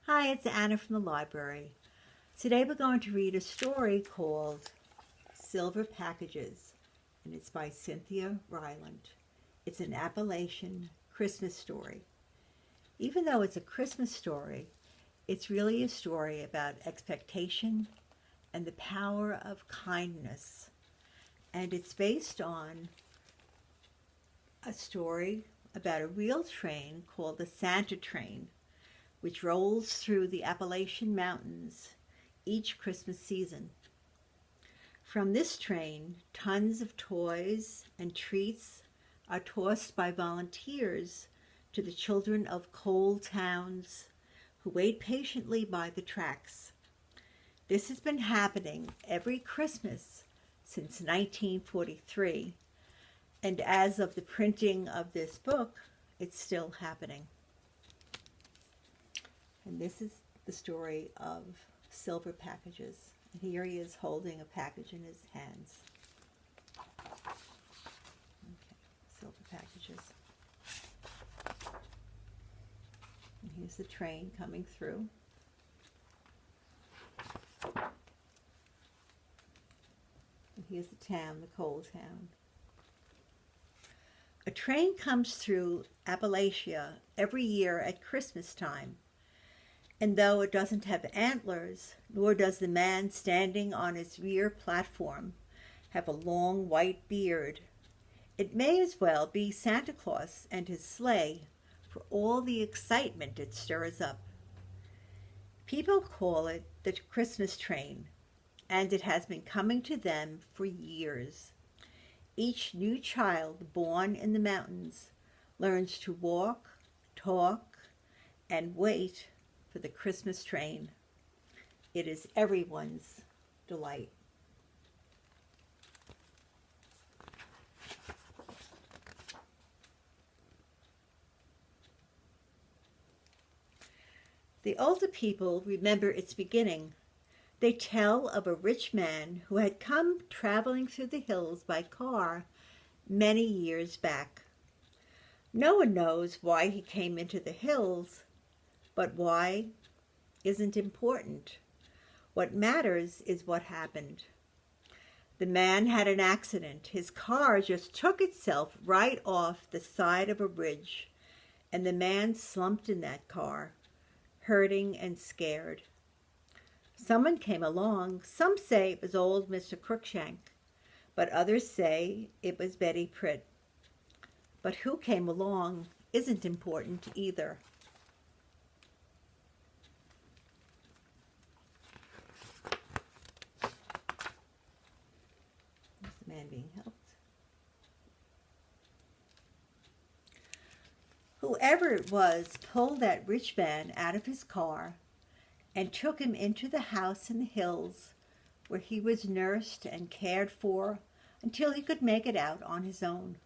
Hi, it's Anna from the library. Today we're going to read a story called Silver Packages, and it's by Cynthia Rylant. It's an Appalachian Christmas story. Even though it's a Christmas story, it's really a story about expectation and the power of kindness. And it's based on a story about a real train called the Santa Train, which rolls through the Appalachian Mountains each Christmas season. From this train, tons of toys and treats are tossed by volunteers to the children of coal towns who wait patiently by the tracks. This has been happening every Christmas since 1943, and as of the printing of this book, it's still happening. And this is the story of Silver Packages. And here he is holding a package in his hands. Okay, Silver Packages. And here's the train coming through. And here's the town, the coal town. A train comes through Appalachia every year at Christmas time. And though it doesn't have antlers, nor does the man standing on its rear platform have a long white beard, it may as well be Santa Claus and his sleigh for all the excitement it stirs up. People call it the Christmas train, and it has been coming to them for years. Each new child born in the mountains learns to walk, talk, and wait for the Christmas train. It is everyone's delight. The older people remember its beginning. They tell of a rich man who had come traveling through the hills by car many years back. No one knows why he came into the hills, but why isn't important. What matters is what happened. The man had an accident. His car just took itself right off the side of a ridge, and the man slumped in that car, hurting and scared. Someone came along. Some say it was old Mr. Crookshank, but others say it was Betty Pritt. But who came along isn't important either. Man being helped. Whoever it was pulled that rich man out of his car and took him into the house in the hills where he was nursed and cared for until he could make it out on his own.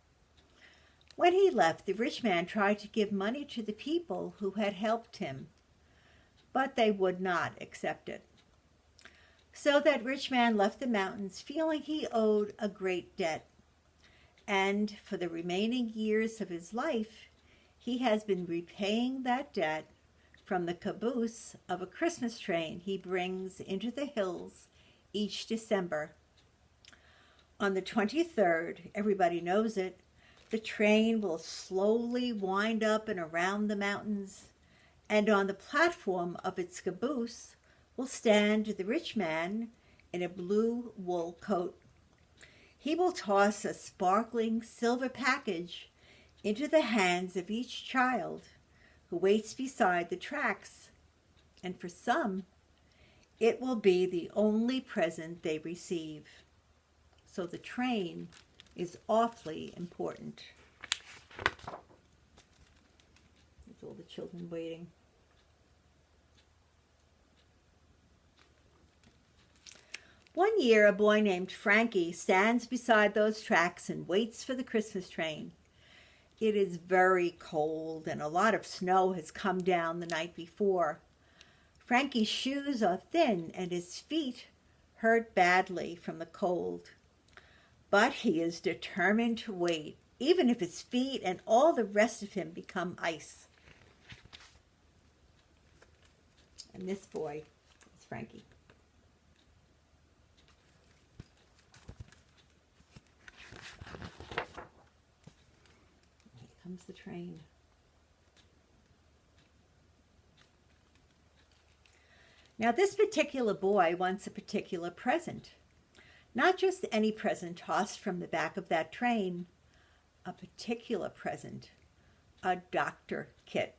When he left, the rich man tried to give money to the people who had helped him, but they would not accept it. So that rich man left the mountains feeling he owed a great debt. And for the remaining years of his life, he has been repaying that debt from the caboose of a Christmas train he brings into the hills each December. On the 23rd, everybody knows it, the train will slowly wind up and around the mountains, and on the platform of its caboose will stand the rich man in a blue wool coat. He will toss a sparkling silver package into the hands of each child who waits beside the tracks, and for some, it will be the only present they receive. So the train is awfully important. There's all the children waiting. One year, a boy named Frankie stands beside those tracks and waits for the Christmas train. It is very cold, and a lot of snow has come down the night before. Frankie's shoes are thin, and his feet hurt badly from the cold. But he is determined to wait, even if his feet and all the rest of him become ice. And this boy is Frankie. Here comes the train. Now this particular boy wants a particular present. Not just any present tossed from the back of that train, a particular present, a doctor kit.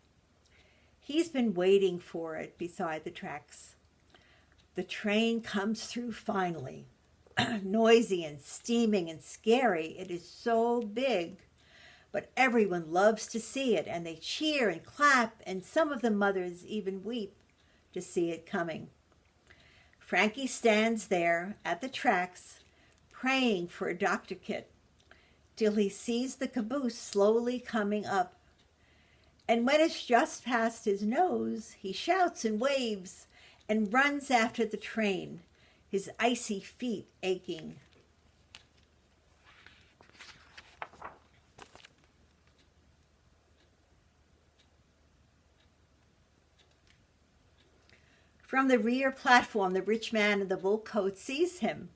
He's been waiting for it beside the tracks. The train comes through finally, noisy and steaming and scary. It is so big, but everyone loves to see it, and they cheer and clap, and some of the mothers even weep to see it coming. Frankie stands there at the tracks, praying for a doctor kit, till he sees the caboose slowly coming up. And when it's just past his nose, he shouts and waves and runs after the train, his icy feet aching. From the rear platform, the rich man in the wool coat sees him.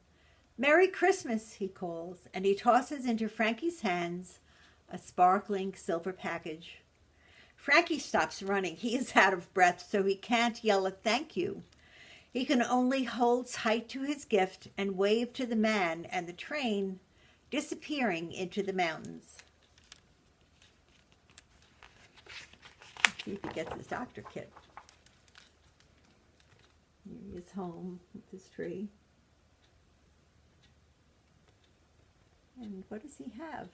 "Merry Christmas," he calls, and he tosses into Frankie's hands a sparkling silver package. Frankie stops running. He is out of breath, so he can't yell a thank you. He can only hold tight to his gift and wave to the man and the train, disappearing into the mountains. Let's see if he gets his doctor kit. Here he is home with his tree. And what does he have?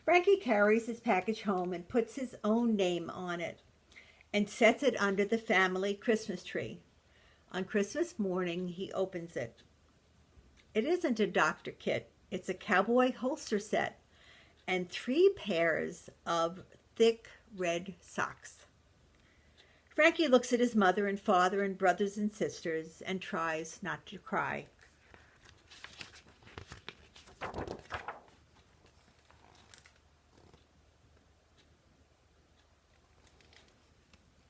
Frankie carries his package home and puts his own name on it and sets it under the family Christmas tree. On Christmas morning, he opens it. It isn't a doctor kit. It's a cowboy holster set and 3 pairs of thick red socks. Frankie looks at his mother and father and brothers and sisters and tries not to cry.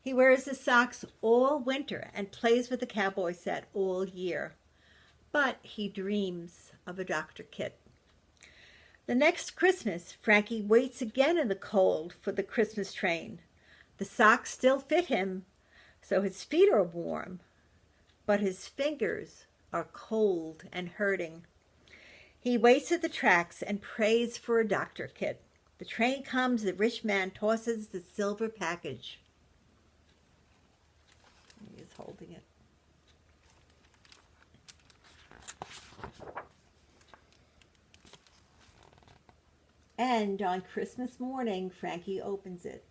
He wears the socks all winter and plays with the cowboy set all year. But he dreams of a doctor kit. The next Christmas, Frankie waits again in the cold for the Christmas train. The socks still fit him, so his feet are warm, but his fingers are cold and hurting. He waits at the tracks and prays for a doctor kit. The train comes, the rich man tosses the silver package. He is holding it. And on Christmas morning, Frankie opens it.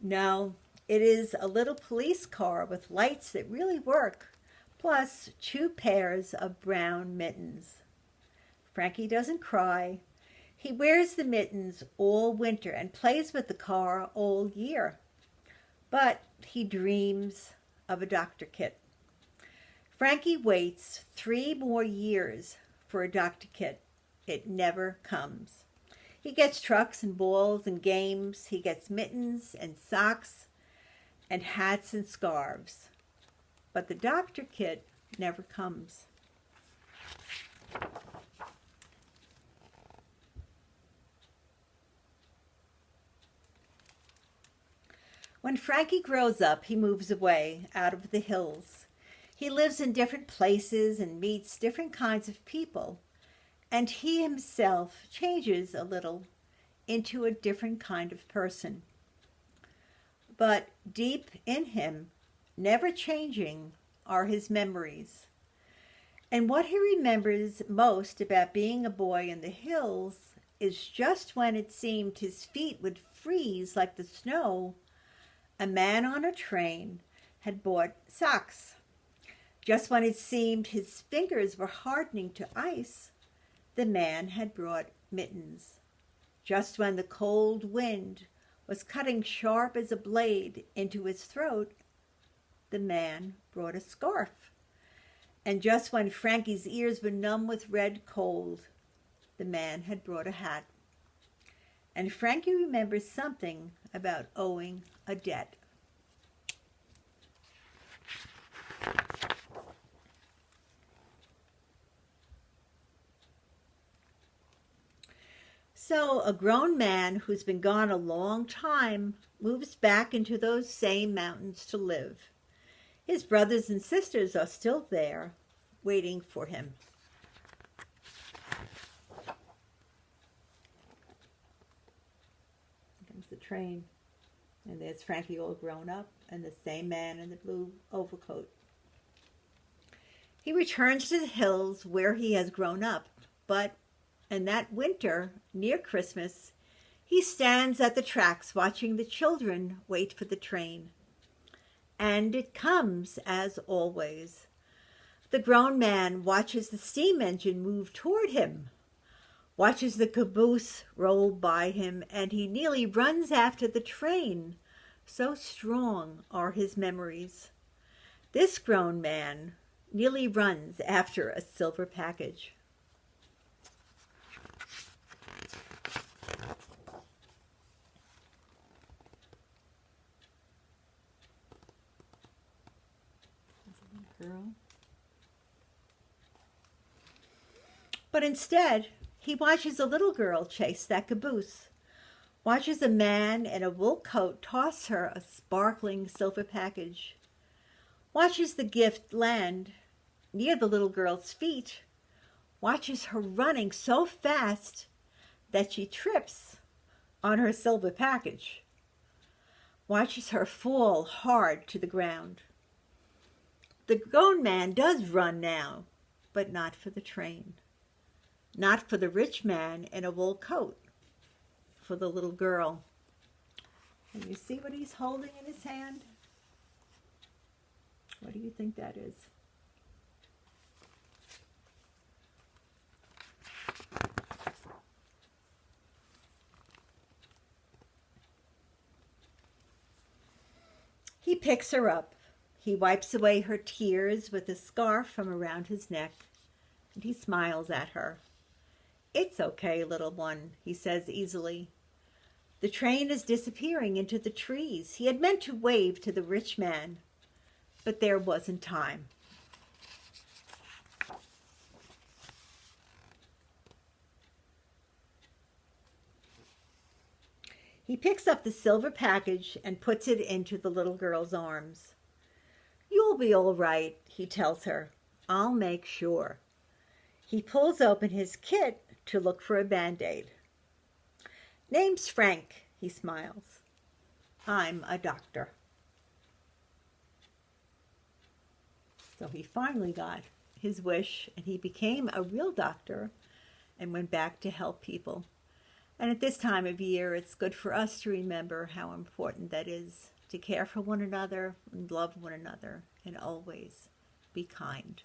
No, it is a little police car with lights that really work, plus 2 pairs of brown mittens. Frankie doesn't cry. He wears the mittens all winter and plays with the car all year. But he dreams of a doctor kit. Frankie waits 3 more years for a doctor kit. It never comes. He gets trucks and balls and games. He gets mittens and socks and hats and scarves. But the doctor kit never comes. When Frankie grows up, he moves away out of the hills. He lives in different places and meets different kinds of people. And he himself changes a little into a different kind of person. But deep in him, never changing, are his memories. And what he remembers most about being a boy in the hills is just when it seemed his feet would freeze like the snow, a man on a train had bought socks. Just when it seemed his fingers were hardening to ice, the man had brought mittens. Just when the cold wind was cutting sharp as a blade into his throat, the man brought a scarf. And just when Frankie's ears were numb with red cold, the man had brought a hat. and Frankie remembers something about owing a debt. So a grown man who's been gone a long time moves back into those same mountains to live. His brothers and sisters are still there, waiting for him. Here comes the train, and there's Frankie all grown up, and the same man in the blue overcoat. He returns to the hills where he has grown up, but in that winter, near Christmas, he stands at the tracks watching the children wait for the train. And it comes, as always. The grown man watches the steam engine move toward him, watches the caboose roll by him, and he nearly runs after the train. So strong are his memories. This grown man nearly runs after a silver package. Girl. But instead, he watches a little girl chase that caboose, watches a man in a wool coat toss her a sparkling silver package, watches the gift land near the little girl's feet, watches her running so fast that she trips on her silver package, watches her fall hard to the ground. The grown man does run now, but not for the train. Not for the rich man in a wool coat. For the little girl. And you see what he's holding in his hand? What do you think that is? He picks her up. He wipes away her tears with a scarf from around his neck, and he smiles at her. "It's okay, little one," he says easily. The train is disappearing into the trees. He had meant to wave to the rich man, but there wasn't time. He picks up the silver package and puts it into the little girl's arms. "You'll be all right," he tells her. "I'll make sure." He pulls open his kit to look for a Band-Aid. "Name's Frank," he smiles. "I'm a doctor." So he finally got his wish, and he became a real doctor and went back to help people. And at this time of year, it's good for us to remember how important that is, to care for one another and love one another and always be kind.